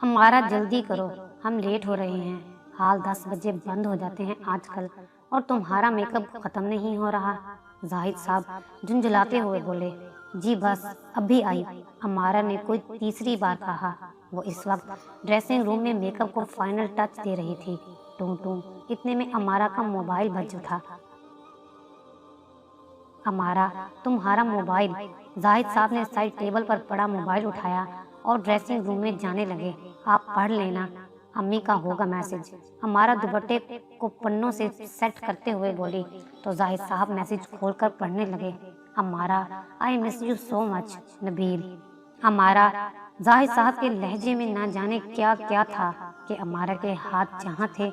हमारा जल्दी करो, हम लेट हो रहे हैं। हाल 10 बजे बंद हो जाते हैं आजकल और तुम्हारा मेकअप खत्म नहीं हो रहा। जाहिद साहब झुंझलाते हुए बोले। जी बस अभी आई, अमारा ने कोई तीसरी बार कहा। वो इस वक्त ड्रेसिंग रूम में मेकअप को फाइनल टच दे रही थी। टूं टूं, इतने में अमारा का मोबाइल बज उठा। अमारा, तुम्हारा मोबाइल। जाहिद साहब ने साइड टेबल पर पड़ा मोबाइल उठाया और ड्रेसिंग रूम में जाने लगे। आप पढ़ लेना, अम्मी का होगा मैसेज। हमारा दुपट्टे को पन्नों से सेट करते हुए बोली तो जाहिद साहब मैसेज खोलकर पढ़ने लगे। अमारा, I miss you so much Nabeel. हमारा, जाहिद साहब के लहजे में ना जाने क्या क्या था कि अमारा के हाथ जहाँ थे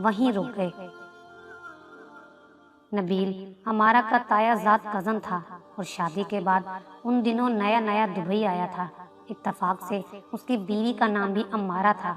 वहीं रुक गए। नबील हमारा का तायाजाद कज़न था और शादी के बाद उन दिनों नया नया दुबई आया था। इत्तफाक से उसकी बीवी का नाम भी अम्मारा था।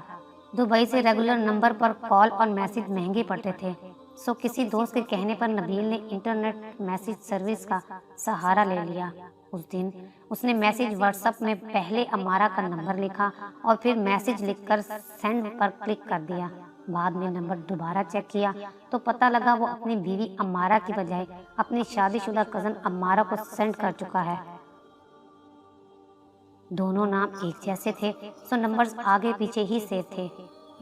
दुबई से रेगुलर नंबर पर कॉल और मैसेज महंगे पड़ते थे, सो किसी दोस्त के कहने पर नबील ने इंटरनेट मैसेज सर्विस का सहारा ले लिया। उस दिन उसने मैसेज व्हाट्सएप में पहले अम्मारा का नंबर लिखा और फिर मैसेज लिखकर सेंड पर क्लिक कर दिया। बाद में नंबर दोबारा चेक किया तो पता लगा वो अपनी बीवी अम्मारा की बजाय अपनी शादीशुदा कज़न अम्मारा को सेंड कर चुका है। दोनों नाम एक जैसे थे, सो नंबर्स आगे पीछे ही सेव थे।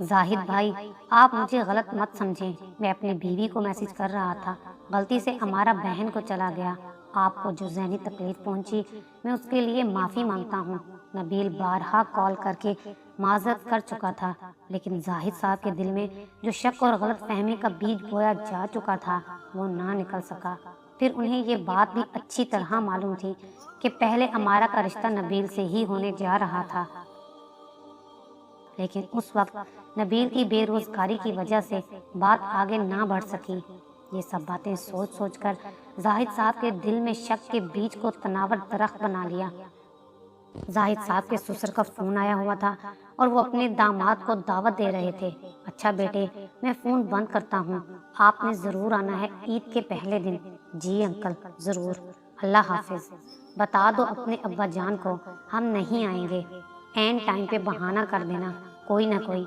जाहिद भाई, आप मुझे गलत मत समझें, मैं अपनी बीवी को मैसेज कर रहा था, गलती से हमारा बहन को चला गया। आपको जो ज़हनी तकलीफ पहुंची, मैं उसके लिए माफ़ी मांगता हूं। नबील बारहा कॉल करके माजरत कर चुका था, लेकिन जाहिद साहब के दिल में जो शक और गलत फहमी का बीज बोया जा चुका था वो ना निकल सका। फिर उन्हें ये बात भी अच्छी तरह मालूम थी कि पहले अमारा का रिश्ता नबील से ही होने जा रहा था, लेकिन उस वक्त नबील की बेरोजगारी की वजह से बात आगे ना बढ़ सकी। ये सब बातें सोच सोच कर जाहिद साहब के दिल में शक के बीज को तनावर दरख्त बना लिया। जाहिद साहब के ससुर का फोन आया हुआ था और वो अपने दामाद को दावत दे रहे थे। अच्छा बेटे, मैं फोन बंद करता हूँ, आपने जरूर आना है ईद के पहले दिन। जी अंकल जरूर, अल्लाह हाफिज। बता दो अपने अब्बा जान को हम नहीं आएंगे, एन टाइम पे बहाना कर देना कोई ना कोई।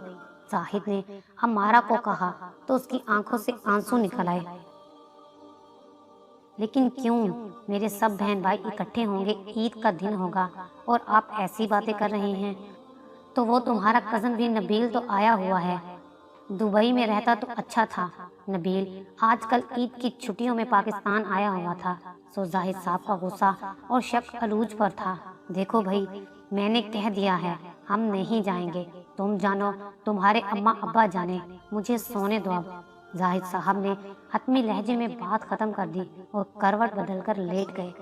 जाहिद ने हमारा को कहा तो उसकी आंखों से आंसू निकल आए। लेकिन क्यों, मेरे सब बहन भाई इकट्ठे होंगे, ईद का दिन होगा और आप ऐसी बातें कर रहे हैं। तो वो तुम्हारा कज़न भी नबील तो आया हुआ है, दुबई में रहता तो अच्छा था। नबील आजकल ईद की छुट्टियों में पाकिस्तान आया हुआ था। सो जाहिद साहब का गुस्सा और शक अरूज पर था। देखो भाई, मैंने कह दिया है हम नहीं जाएंगे, तुम जानो तुम्हारे अम्मा अब्बा जाने, मुझे सोने दो अब। जाहिद साहब ने हतमी लहजे में बात खत्म कर दी और करवट बदलकर लेट गए।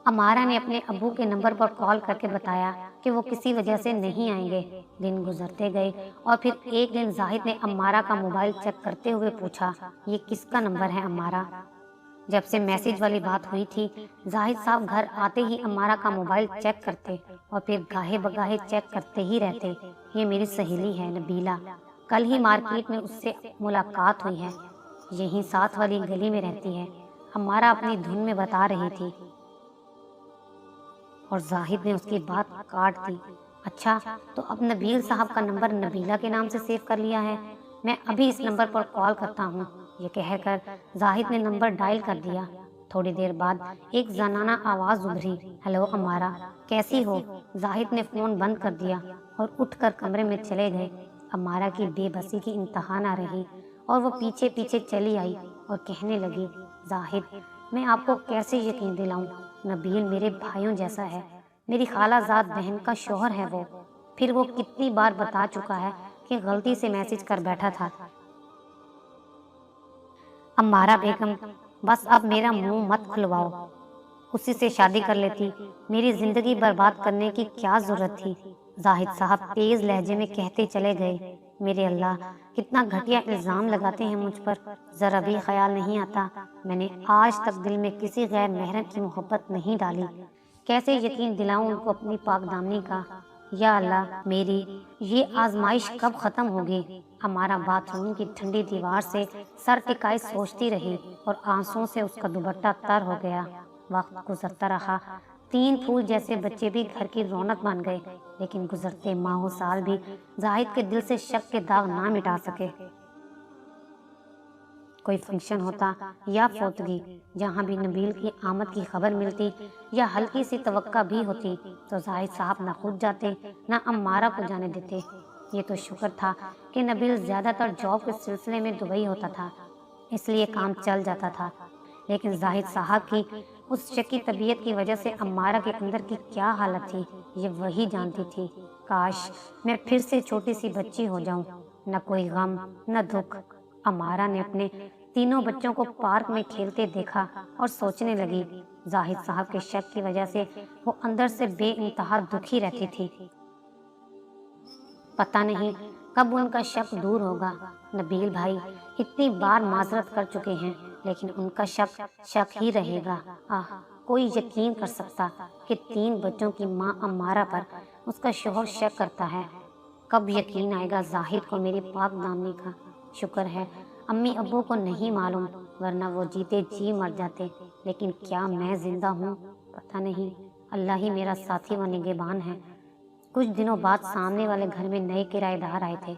अमारा ने अपने अब्बू के नंबर पर कॉल करके बताया कि वो किसी वजह से नहीं आएंगे। दिन गुजरते गए और फिर एक दिन जाहिद ने अमारा का मोबाइल चेक करते हुए पूछा, ये किसका नंबर है अमारा? जब से मैसेज वाली बात हुई थी, जाहिद साहब घर आते ही अमारा का मोबाइल चेक करते और फिर गाहे बगाहे चेक करते ही रहते। ये मेरी सहेली है नबीला, कल ही मार्केट में उससे मुलाकात हुई है, यहीं साथ वाली गली में रहती है, अमारा अपनी धुन में बता रही थी। और जाहिद ने उसकी बात काट दी। अच्छा, तो अब नबील साहब का नंबर नबीला के नाम से सेव कर लिया है, मैं अभी इस नंबर पर कॉल करता हूँ। ये कहकर जाहिद ने नंबर डायल कर दिया। थोड़ी देर बाद एक जनाना आवाज़ उभरी, हेलो अमारा, कैसी हो? जाहिद ने फ़ोन बंद कर दिया और उठकर कमरे में चले गए। अमारा की बेबसी की इंतहा ना रही और वो पीछे पीछे चली आई और कहने लगी, जाहिद, मैं आपको कैसे यकीन दिलाऊं, नबील मेरे भाइयों जैसा है, मेरी खालाजाद बहन का शौहर है वो। फिर वो कितनी बार बता चुका है कि गलती से मैसेज कर बैठा था। अम्मारा बेगम, बस अब मेरा मुंह मत खुलवाओ, उसी से शादी कर लेती, मेरी जिंदगी बर्बाद करने की क्या जरूरत थी? जाहिद साहब तेज लहजे में कहते चले गए। मेरे अल्लाह, कितना घटिया इल्ज़ाम लगाते हैं मुझ पर, ज़रा भी ख्याल नहीं आता मैंने आज तक दिल में किसी गैर महरम की मोहब्बत नहीं डाली। कैसे यकीन दिलाऊं उनको अपनी पाकदामनी का? या अल्लाह, मेरी ये आजमाइश कब ख़त्म होगी? हमारा बाथरूम की ठंडी दीवार से सर टिकाए सोचती रही और आंसुओं से उसका दुपट्टा तर हो गया। वक्त गुजरता रहा, 3 फूल जैसे बच्चे भी घर की रौनक बन गए। لیکن گزرتے ماہوں سال بھی زاہد کے دل سے شک کے داغ نہ مٹا سکے۔ کوئی فنکشن ہوتا یا فوتگی، جہاں بھی نبیل کی آمد کی خبر ملتی یا ہلکی سی توقع بھی ہوتی تو زاہد صاحب نہ خود جاتے نہ امارہ کو جانے دیتے۔ یہ تو شکر تھا کہ نبیل زیادہ تر جاب کے سلسلے میں دبئی ہوتا تھا، اس لیے کام چل جاتا تھا، لیکن زاہد صاحب کی اس شکی طبیعت کی وجہ سے امارہ کے اندر کی کیا حالت تھی یہ وہی جانتی تھی۔ کاش میں پھر سے چھوٹی سی بچی ہو جاؤں، نہ کوئی غم نہ دکھ۔ امارہ نے اپنے تینوں بچوں کو پارک میں کھیلتے دیکھا اور سوچنے لگی، زاہد صاحب کے شک کی وجہ سے وہ اندر سے بے انتہا دکھی رہتی تھی۔ پتہ نہیں کب ان کا شک دور ہوگا۔ نبیل بھائی اتنی بار معذرت کر چکے ہیں، لیکن ان کا شک شک ہی رہے گا۔ کوئی یقین کر سکتا کہ 3 بچوں کی ماں امارہ پر اس کا شوہر شک کرتا ہے۔ کب یقین آئے گا زاہد کو میری پاک دامنی کا۔ شکر ہے امی ابو کو نہیں معلوم، ورنہ وہ جیتے جی مر جاتے، لیکن کیا میں زندہ ہوں؟ پتہ نہیں، اللہ ہی میرا ساتھی و نگہبان ہے۔ کچھ دنوں بعد سامنے والے گھر میں نئے کرایہ دار آئے تھے۔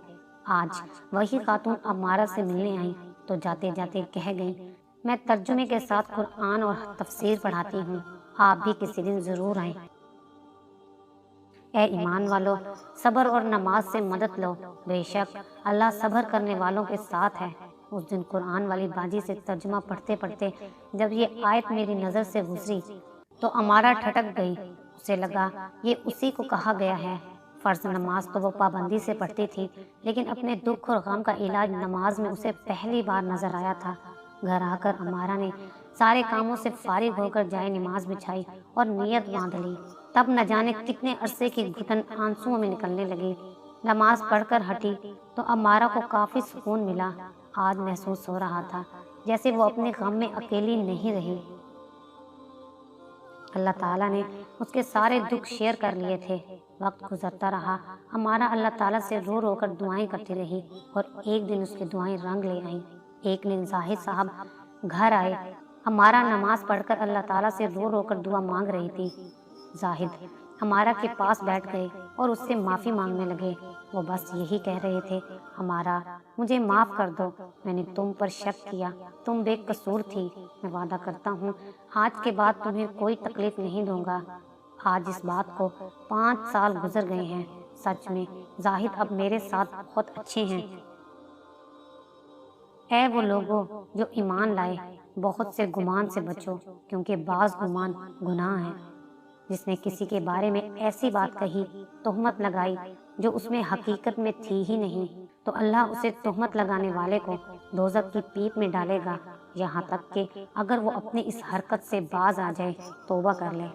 آج وہی خاتون امارہ سے ملنے آئیں تو جاتے جاتے کہہ گئیں، میں ترجمے کے ساتھ قرآن اور تفسیر پڑھاتی ہوں، آپ بھی کسی دن ضرور آئیں۔ اے ایمان والو، صبر اور نماز سے مدد لو، بے شک اللہ صبر کرنے والوں کے ساتھ ہے۔ اس دن قرآن والی باجی سے ترجمہ پڑھتے پڑھتے جب یہ آیت میری نظر سے گزری تو امارہ ٹھٹک گئی۔ اسے لگا یہ اسی کو کہا گیا ہے۔ فرض نماز تو وہ پابندی سے پڑھتی تھی، لیکن اپنے دکھ اور غم کا علاج نماز میں اسے پہلی بار نظر آیا تھا۔ گھر آ کر امارہ نے سارے کاموں سے فارغ ہو کر جائے نماز بچھائی اور نیت باندھ لی۔ تب نہ جانے کتنے عرصے کی گھٹن آنسوؤں میں نکلنے لگی۔ نماز پڑھ کر ہٹی تو امارہ کو کافی سکون ملا۔ آج محسوس ہو رہا تھا جیسے وہ اپنے غم میں اکیلی نہیں رہی۔ اللہ تعالیٰ نے اس کے سارے دکھ شیئر کر لیے تھے۔ وقت گزرتا رہا، امارہ اللہ تعالیٰ سے رو رو کر دعائیں کرتی رہی، اور ایک دن اس کی دعائیں رنگ لے آئیں۔ ایک دن زاہد صاحب گھر آئے۔ امارہ نماز پڑھ کر اللہ تعالیٰ سے رو رو کر دعا مانگ رہی تھی۔ زاہد امارہ کے پاس بیٹھ گئے اور اس سے معافی مانگنے لگے۔ وہ بس یہی کہہ رہے تھے، امارہ مجھے معاف کر دو، میں نے تم پر شک کیا، تم بے قصور تھی، میں وعدہ کرتا ہوں آج کے بعد تمہیں کوئی تکلیف نہیں دوں گا۔ آج اس بات کو 5 سال گزر گئے ہیں۔ سچ میں زاہد اب میرے ساتھ بہت اچھے ہیں۔ اے وہ لوگوں جو ایمان لائے، بہت سے گمان سے بچو، کیونکہ بعض گمان گناہ ہے۔ جس نے کسی کے بارے میں ایسی بات کہی، تہمت لگائی جو اس میں حقیقت میں تھی ہی نہیں، تو اللہ اسے تہمت لگانے والے کو دوزخ کی پیپ میں ڈالے گا، یہاں تک کہ اگر وہ اپنی اس حرکت سے باز آ جائے، توبہ کر لے۔